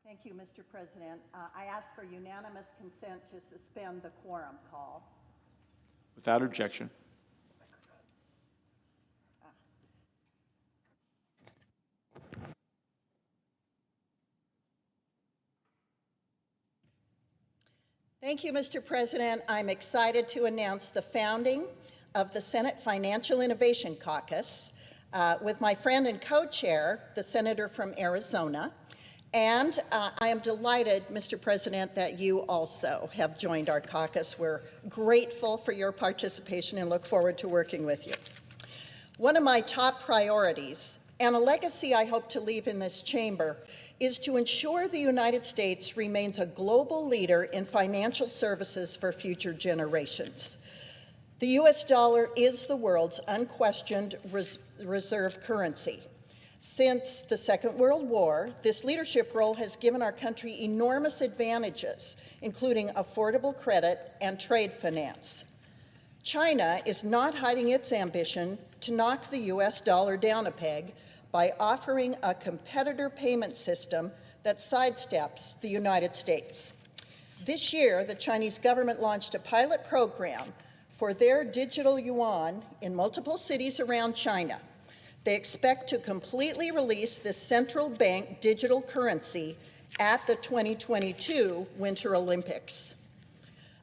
Thank you, Mr. President. I ask for unanimous consent to suspend the quorum call. Without objection. Thank you, Mr. President. I'm excited to announce the founding of the Senate Financial Innovation Caucus with my friend and co-chair, the senator from Arizona. And I am delighted, Mr. President, that you also have joined our caucus. We're grateful for your participation and look forward to working with you. One of my top priorities, and a legacy I hope to leave in this chamber, is to ensure the United States remains a global leader in financial services for future generations. The US dollar is the world's unquestioned reserve currency. Since the Second World War, this leadership role has given our country enormous advantages, including affordable credit and trade finance. China is not hiding its ambition to knock the US dollar down a peg by offering a competitor payment system that sidesteps the United States. This year, the Chinese government launched a pilot program for their digital yuan in multiple cities around China. They expect to completely release this central bank digital currency at the 2022 Winter Olympics.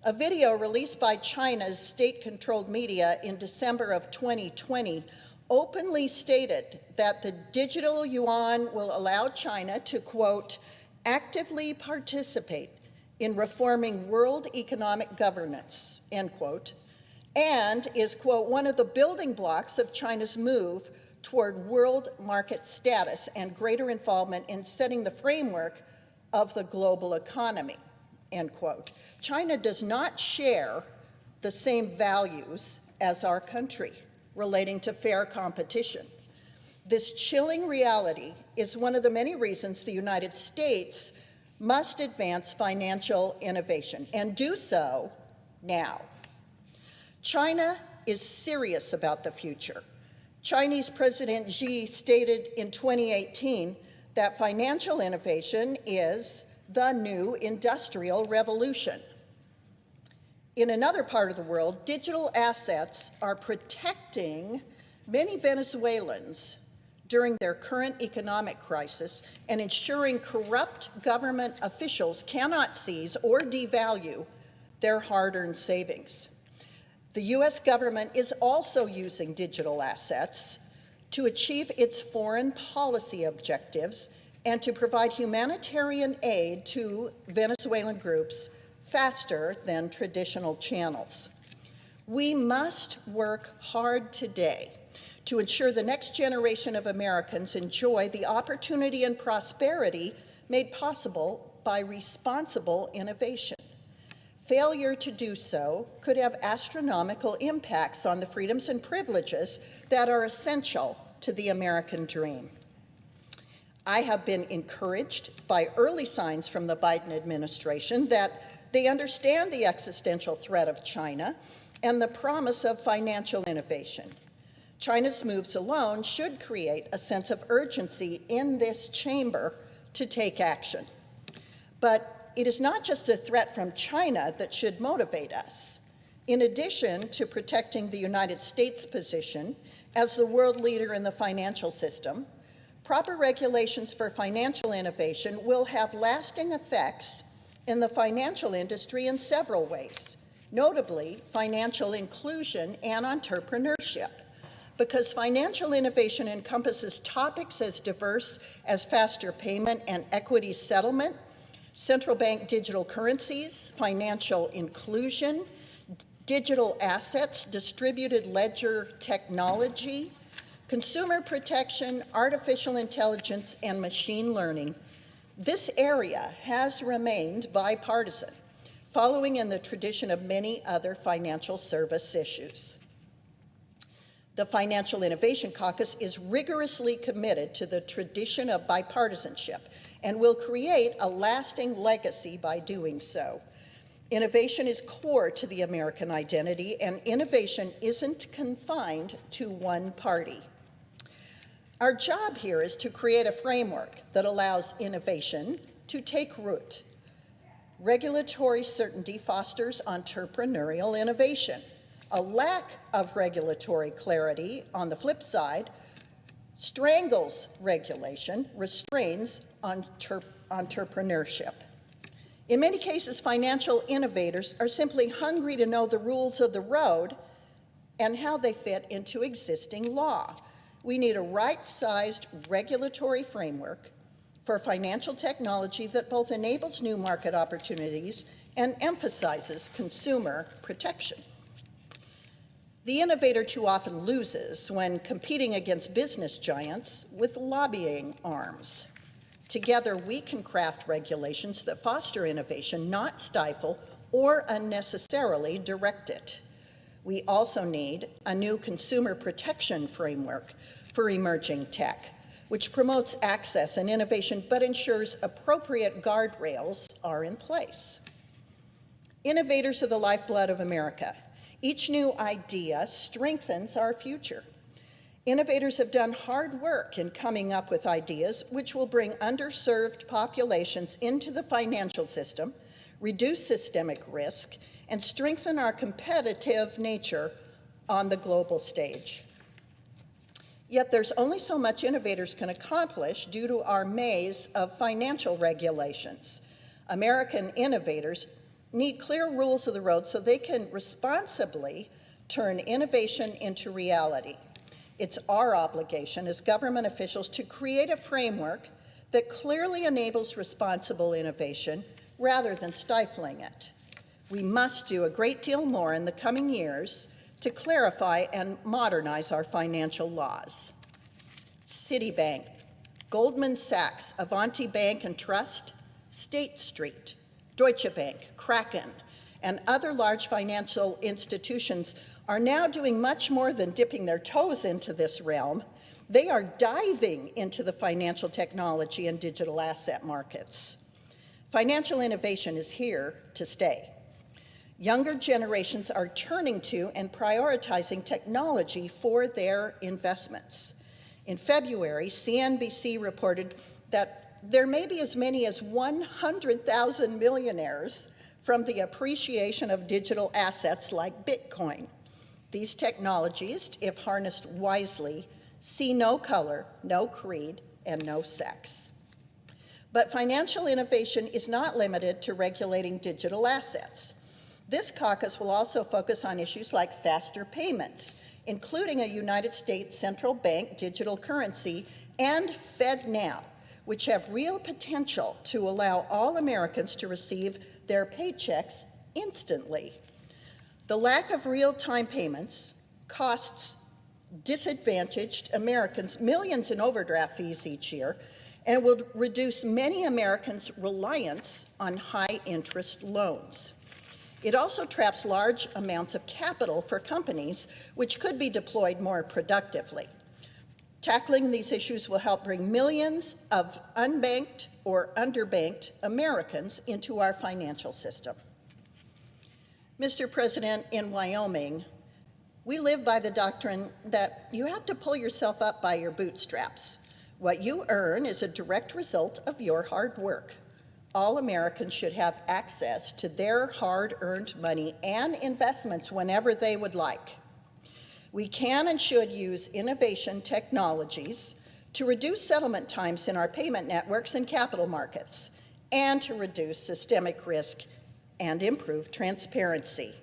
A video released by China's state-controlled media in December of 2020 openly stated that the digital yuan will allow China to, quote, actively participate in reforming world economic governance, end quote, and is, quote, one of the building blocks of China's move toward world market status and greater involvement in setting the framework of the global economy, end quote. China does not share the same values as our country relating to fair competition. This chilling reality is one of the many reasons the United States must advance financial innovation, and do so now. China is serious about the future. Chinese President Xi stated in 2018 that financial innovation is the new industrial revolution. In another part of the world, digital assets are protecting many Venezuelans during their current economic crisis and ensuring corrupt government officials cannot seize or devalue their hard-earned savings. The US government is also using digital assets to achieve its foreign policy objectives and to provide humanitarian aid to Venezuelan groups faster than traditional channels. We must work hard today to ensure the next generation of Americans enjoy the opportunity and prosperity made possible by responsible innovation. Failure to do so could have astronomical impacts on the freedoms and privileges that are essential to the American dream. I have been encouraged by early signs from the Biden administration that they understand the existential threat of China and the promise of financial innovation. China's moves alone should create a sense of urgency in this chamber to take action. But it is not just a threat from China that should motivate us. In addition to protecting the United States' position as the world leader in the financial system, proper regulations for financial innovation will have lasting effects in the financial industry in several ways, notably financial inclusion and entrepreneurship. Because financial innovation encompasses topics as diverse as faster payment and equity settlement, central bank digital currencies, financial inclusion, digital assets, distributed ledger technology, consumer protection, artificial intelligence, and machine learning. This area has remained bipartisan, following in the tradition of many other financial service issues. The Financial Innovation Caucus is rigorously committed to the tradition of bipartisanship and will create a lasting legacy by doing so. Innovation is core to the American identity, and innovation isn't confined to one party. Our job here is to create a framework that allows innovation to take root. Regulatory certainty fosters entrepreneurial innovation. A lack of regulatory clarity, on the flip side, strangles regulation, restrains entrepreneurship. In many cases, financial innovators are simply hungry to know the rules of the road and how they fit into existing law. We need a right-sized regulatory framework for financial technology that both enables new market opportunities and emphasizes consumer protection. The innovator too often loses when competing against business giants with lobbying arms. Together, we can craft regulations that foster innovation, not stifle or unnecessarily direct it. We also need a new consumer protection framework for emerging tech, which promotes access and innovation but ensures appropriate guardrails are in place. Innovators are the lifeblood of America. Each new idea strengthens our future. Innovators have done hard work in coming up with ideas which will bring underserved populations into the financial system, reduce systemic risk, and strengthen our competitive nature on the global stage. Yet there's only so much innovators can accomplish due to our maze of financial regulations. American innovators need clear rules of the road so they can responsibly turn innovation into reality. It's our obligation as government officials to create a framework that clearly enables responsible innovation rather than stifling it. We must do a great deal more in the coming years to clarify and modernize our financial laws. Citibank, Goldman Sachs, Avanti Bank and Trust, State Street, Deutsche Bank, Kraken, and other large financial institutions are now doing much more than dipping their toes into this realm. They are diving into the financial technology and digital asset markets. Financial innovation is here to stay. Younger generations are turning to and prioritizing technology for their investments. In February, CNBC reported that there may be as many as 100,000 millionaires from the appreciation of digital assets like Bitcoin. These technologies, if harnessed wisely, see no color, no creed, and no sex. But financial innovation is not limited to regulating digital assets. This caucus will also focus on issues like faster payments, including a United States central bank digital currency and FedNow, which have real potential to allow all Americans to receive their paychecks instantly. The lack of real-time payments costs disadvantaged Americans millions in overdraft fees each year and will reduce many Americans' reliance on high-interest loans. It also traps large amounts of capital for companies, which could be deployed more productively. Tackling these issues will help bring millions of unbanked or underbanked Americans into our financial system. Mr. President, in Wyoming, we live by the doctrine that you have to pull yourself up by your bootstraps. What you earn is a direct result of your hard work. All Americans should have access to their hard-earned money and investments whenever they would like. We can and should use innovation technologies to reduce settlement times in our payment networks and capital markets, and to reduce systemic risk and improve transparency.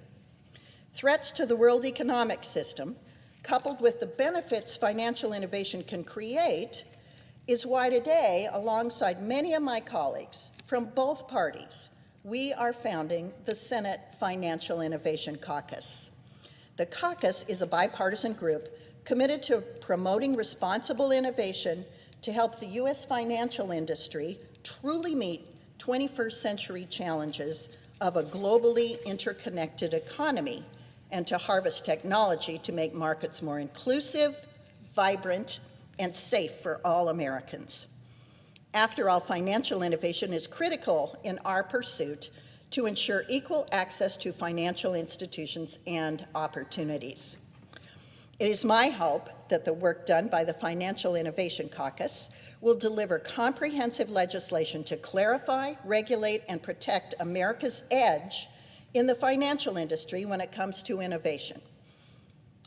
Threats to the world economic system, coupled with the benefits financial innovation can create, is why today, alongside many of my colleagues from both parties, we are founding the Senate Financial Innovation Caucus. The caucus is a bipartisan group committed to promoting responsible innovation to help the U.S. financial industry truly meet 21st century challenges of a globally interconnected economy and to harvest technology to make markets more inclusive, vibrant, and safe for all Americans. After all, financial innovation is critical in our pursuit to ensure equal access to financial institutions and opportunities. It is my hope that the work done by the Financial Innovation Caucus will deliver comprehensive legislation to clarify, regulate, and protect America's edge in the financial industry when it comes to innovation.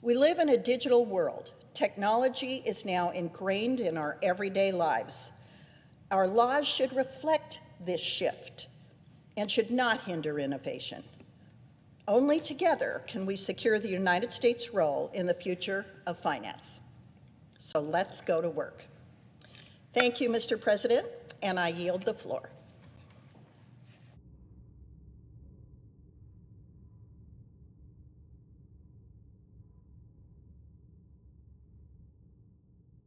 We live in a digital world. Technology is now ingrained in our everyday lives. Our laws should reflect this shift and should not hinder innovation. Only together can we secure the United States' role in the future of finance. So let's go to work. Thank you, Mr. President, and I yield the floor.